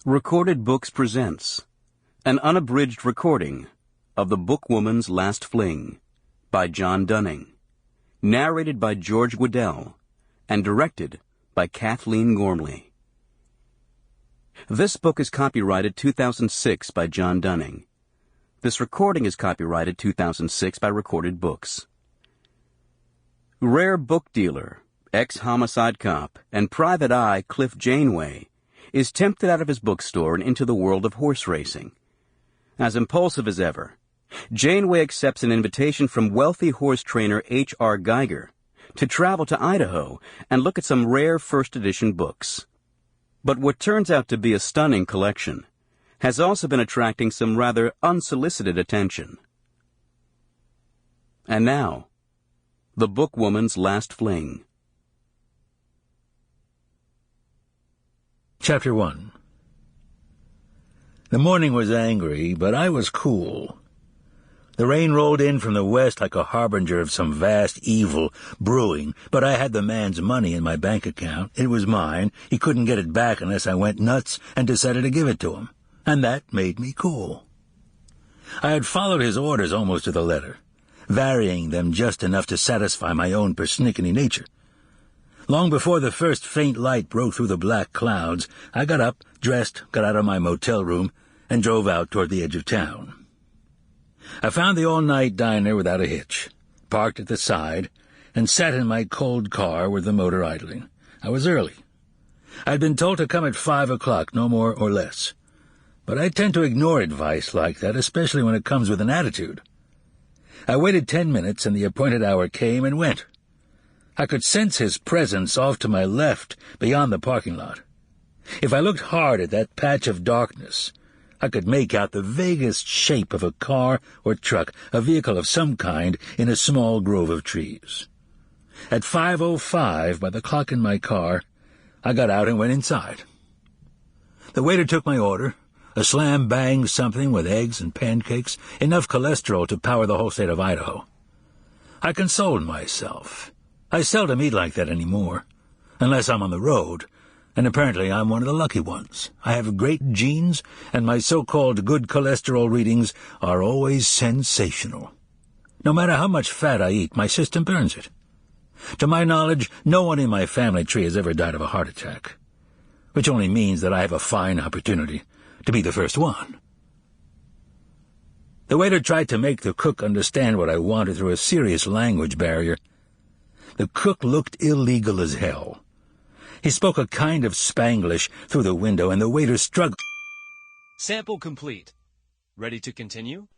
Recorded Books presents an unabridged recording of The Bookwoman's Last Fling by John Dunning, narrated by George Guidall, and directed by Kathleen Gormley. This book is copyrighted 2006 by John Dunning. This recording is copyrighted 2006 by Recorded Books. Rare book dealer, ex-homicide cop, and private eye Cliff Janeway is tempted out of his bookstore and into the world of horse racing. As impulsive as ever, Janeway accepts an invitation from wealthy horse trainer H.R. Geiger to travel to Idaho and look at some rare first edition books. But what turns out to be a stunning collection has also been attracting some rather unsolicited attention. And now, The Bookwoman's Last Fling. Chapter 1. The morning was angry, but I was cool. The rain rolled in from the west like a harbinger of some vast evil brewing, but I had the man's money in my bank account. It was mine. He couldn't get it back unless I went nuts and decided to give it to him, and that made me cool. I had followed his orders almost to the letter, varying them just enough to satisfy my own persnickety nature. Long before the first faint light broke through the black clouds, I got up, dressed, got out of my motel room, and drove out toward the edge of town. I found the all-night diner without a hitch, parked at the side, and sat in my cold car with the motor idling. I was early. I'd been told to come at 5 o'clock, no more or less. But I tend to ignore advice like that, especially when it comes with an attitude. I waited 10 minutes, and the appointed hour came and went. I could sense his presence off to my left, beyond the parking lot. If I looked hard at that patch of darkness, I could make out the vaguest shape of a car or truck, a vehicle of some kind, in a small grove of trees. At 5:05, by the clock in my car, I got out and went inside. The waiter took my order, a slam-bang something with eggs and pancakes, enough cholesterol to power the whole state of Idaho. I consoled myself. I seldom eat like that anymore, unless I'm on the road, and apparently I'm one of the lucky ones. I have great genes, and my so-called good cholesterol readings are always sensational. No matter how much fat I eat, my system burns it. To my knowledge, no one in my family tree has ever died of a heart attack, which only means that I have a fine opportunity to be the first one. The waiter tried to make the cook understand what I wanted through a serious language barrier. The cook looked illegal as hell. He spoke a kind of Spanglish through the window, and the waiter struggled. Sample complete. Ready to continue?